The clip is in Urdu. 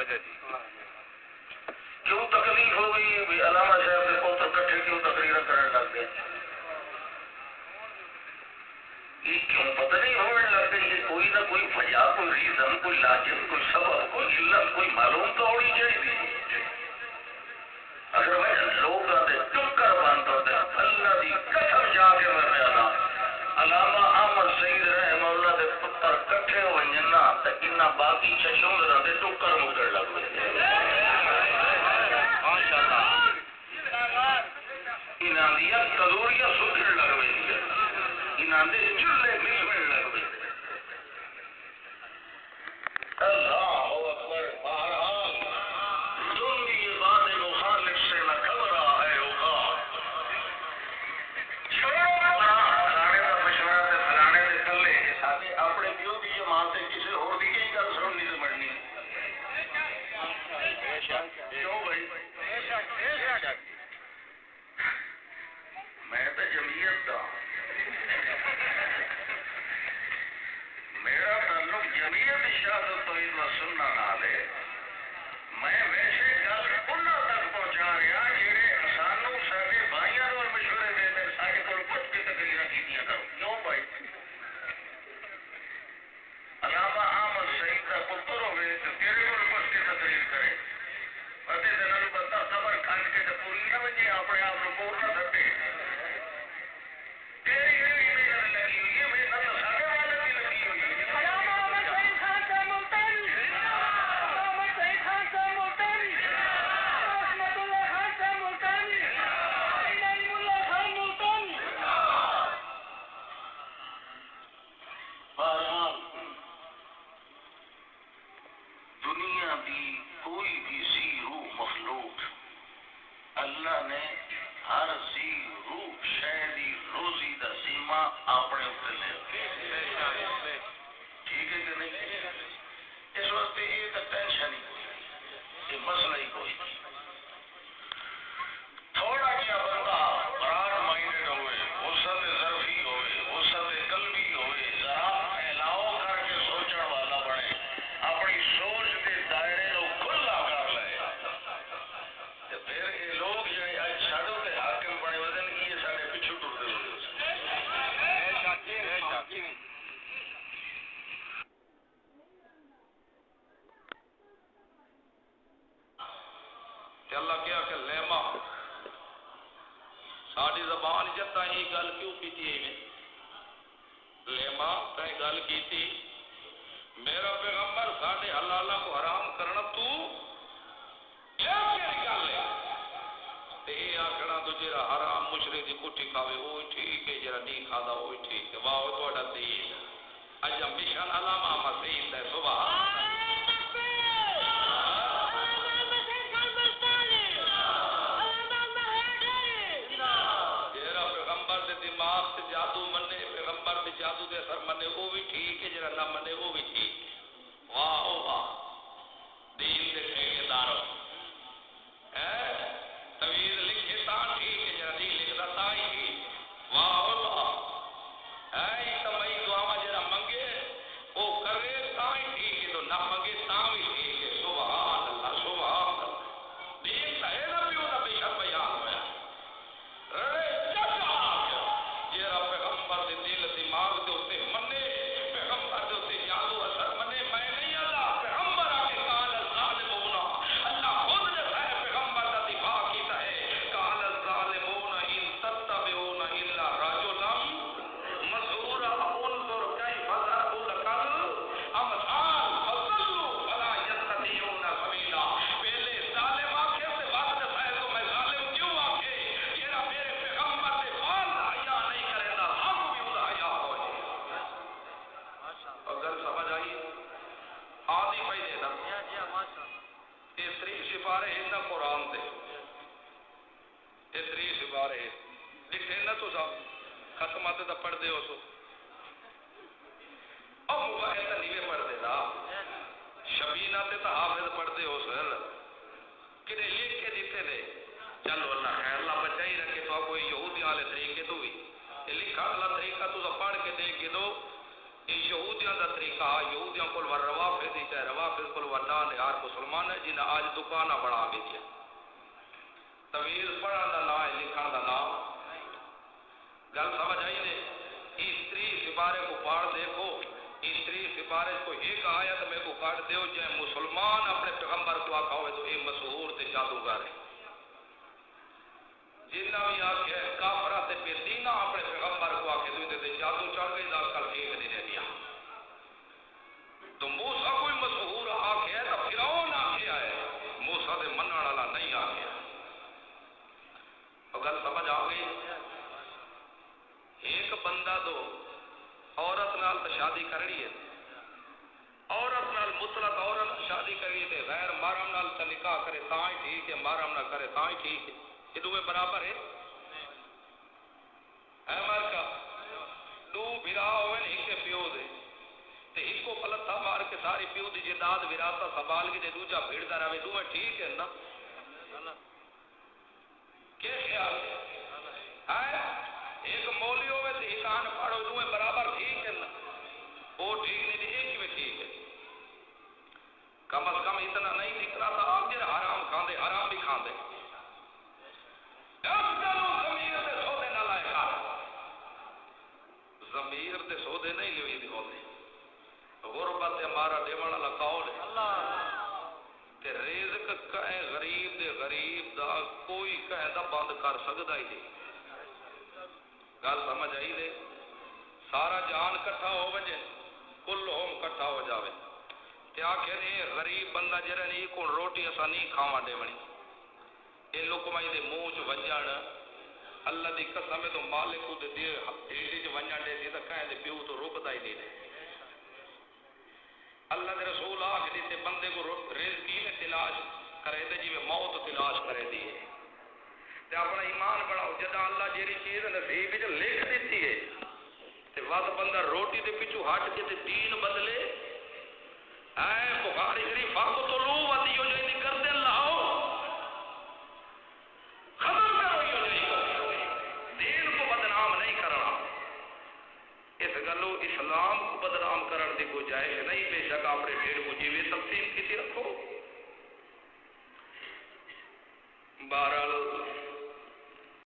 وجہ جی کیوں تکلیف ہو گئی بھی علامہ صاحب کے پوتر کٹھے کیوں تقریر کرنے لگ گئے؟ یہ کیوں پتہ نہیں ہونے لگ گئی؟ یہ کوئی نہ کوئی وجہ، کوئی ریزن، کوئی لاجک، کوئی سبب، کوئی علت، کوئی معلوم تو ہونی چاہیے۔ اگر وجہ لوگ آتے ٹکر بند ہوتے اللہ دی قسم جا کے میں آنا علامہ احمد سعید رحمہ اللہ دے پتر کٹھے ہوئے جنا تے انہاں باقی چشمدراں دے ٹکر مکڑ لگ پئے ماشاءاللہ، انہاں دی کلوریاں سکھن لگ پئی، انہاں دے چولہے مسمن لگ پئے۔ اللہ اکبر۔ بہرحال تم بھی یہ بات مخالف سے نہ گھبرا ہے اوقات، چھوڑو فلانے کا مشورہ تے فلانے دے تھلے ساڈے اپنے پیو کی جماعت تے کسی ہور دی کی گل سننی تے مرنی۔ کیوں بھائی؟ میں تو جمعیت دا، میرا تعلق جمعیت شہادت توحید و سنہ نال ہے۔ میں ویسے گل انہاں تک پہنچا رہا جہے سانوں سارے بھائیاں نوں مشورے دے دے سارے کول پوچھ کے تقریراں کیتیاں کرو۔ کیوں بھائی؟ علامہ احمد سعید کا پتر ہوئے تو تیرے کول پوچھ کے تقریر کرے، پتے دنوں بندہ خبر کھٹ کے تو پوری نہ وجے اپنے آپ کو کور نہ سٹے۔ تیری کیڑی محنت لگی ہوئی ہے؟ محنت تو سارے والے کی لگی ہوئی ہے۔ بہرحال دنیا دی کوئی بھی سی روح مخلوق اللہ نے ہر سی روح شے دی روزی دا ذمہ اپنے اوپر لے ٹھیک ہے کہ نہیں؟ اس واسطے یہ تو ٹینشن ہی کوئی، یہ مسئلہ ہی کوئی نہیں۔ تھوڑا جہا بندہ براڈ مائنڈڈ ہوئے، وسعت ظرفی ہوئے، وسعت قلبی ہوئے، ذرا پھیلاؤ کر کے سوچنے والا بنے، اپنی سوچ کے دائرے کو کھلا کر لے، تو پھر یہ لوگ جڑے اج ساڈے تے حاکم بنے ہوئے ہیں یہ سارے پیچھے ٹرتے ہوئے اللہ کیا کہ لیما ساری زبان جتا ہی گل کیوں کی تھی لیما تیں گل کی تھی میرا پیغمبر ساڈے حلالہ کو حرام کرنا تو کیڑی گل ہے تے اے آکھنا تو جڑا حرام مشرک دی کٹھی کھاوے او ٹھیک ہے جڑا نہیں کھادا او ٹھیک ہے واہ تہاڈا دین اج مشن علامہ مسیح ہے سبحان دماغ سے جادو منے پیغمبر دے جادو دے اثر منے وہ بھی ٹھیک ہے جڑا نہ منے وہ بھی ٹھیک واہ او واہ دین دے ٹھیکیدارو تویز لکھے تا ٹھیک ہے جڑا نہیں لکھدا تا ہی ٹھیک واہ او واہ اے تمئی دعا جڑا منگے او کرے تا ہی ٹھیک ہے تو نہ منگے تا بھی ٹھیک ہے سبحان اللہ سبحان اللہ دین دا ہے نا پیو دا بے شک بیان ہویا پیغمبر دے دل دماغ دے اوتے منے پیغمبر دے اوتے جادو اثر منے میں نہیں اللہ پیغمبر آکے قال الظالمون اللہ خود نے پیغمبر دا دفاع کیتا ہے قال الظالمون ان تتبعون الا رجلا مسحورا انظر كيف ضربوا لك الامثال فضلوا فلا يستطيعون سبيلا پہلے ظالم آکھے تے بعد دے فائل کو میں ظالم کیوں آکھے جیڑا میرے پیغمبر دے فال حیا نہیں کریندا سانو بھی ادا حیا ہو جائے اگر سمجھ آئی آدھی پئی دے نا یہ 30 سپارے ہیں نا قرآن دے یہ 30 سپارے ہیں لکھے نا تو سب ختمات تے پڑھ دے ہو سو اب موبائل تے نیوے پڑھ دے نا شبینہ تے تا حافظ پڑھ دے ہو سو کہ لکھ کے دیتے دے چلو اللہ خیر اللہ بچائی رکھے تو کوئی یہودیاں والے طریقے تو بھی یہ لکھا والا طریقہ تو پڑھ کے دے کے دو یہ یہودیاں دا طریقہ یہودیاں کول ور روافض ہی تے روافض کول ودان یار کو مسلمان ہے جنہیں آج دکانہ بڑھا بیچے تویز پڑھن دا نام ہے لکھن دا نام گل سمجھ آئی نے استری سپارے کو پاڑ دیکھو استری سپارے کو ایک آیت میں کو کاٹ دیو جائے مسلمان اپنے پیغمبر کو آکھا ہوئے تو یہ مسحور تے جادوگر ہے جنہ بھی آکھے کافرہ تے پہ دینہ اپنے پیغمبر کو آکھے دوئے تے جادو چڑھ گئی دا کل ٹھیک نہیں رہ گیا تو موسیٰ کوئی مسحور آکھے ہے تو فرعون آکھے آئے موسیٰ دے منع والا نہیں آکھے اگر سمجھ آ گئی ایک بندہ دو عورت نال تو شادی کرنی ہے عورت نال مطلق عورت شادی کرنی ہے غیر محرم نال تو نکاح کرے تاں ہی ٹھیک ہے محرم نہ کرے تاں ہی ٹھیک ہے یہ دو برابر ہے مار کا دو بھرا ہوئے ایک پیو دے تے ایک کو پلتھا مار کے ساری پیو دی جداد وراثت سنبھال کے دوجا بھیڑتا رہے دو ٹھیک ہے نا کیا خیال ہے ایک مولی ہوئے تو ایک آن پڑھو دو برابر ٹھیک ہے نا وہ ٹھیک نہیں تھی ایک میں ٹھیک ہے کم از کم اتنا نہیں نکلا تھا آپ جن حرام کھاندے حرام بھی کھاندے ضمیر دے سودے نہیں لیوی دی ہوتے غربت ہمارا دیوان اللہ قول ہے تے رزق کہے غریب دے غریب دا کوئی کہے دا بند کر سکتا ہی نہیں گل سمجھ آئی دے سارا جان کٹھا ہو وجے کل ہوم کٹھا ہو جاوے تے آکھے نے غریب بندہ جرے نہیں کون روٹی اسا نہیں کھاواں دے ونی اے لقمہ دے منہ چ وجن اللہ دی قسم تو مالک دے دے ڈیری چ ونجن دے تے کہے دے پیو تو رکدا ہی نہیں دے اللہ دے رسول آکھ دیتے بندے کو رزق کی میں تلاش کرے دے جی میں موت تلاش کرے دی ہے تے اپنا ایمان بڑھاؤ جدا اللہ جیری چیز نصیب وچ لکھ دیتی ہے تے ود بندہ روٹی دے پیچھے ہٹ کے تے دین بدلے اے بخاری شریف فقتلوا ودیو جو نہیں کردے اللہ ختم کرو یہ دین کو بدنام نہیں کرنا اس گلو اسلام کو بدنام کرنے کی گنجائش نہیں بے شک اپنے ڈیڑھ کو جیوے تقسیم کسی رکھو بہرحال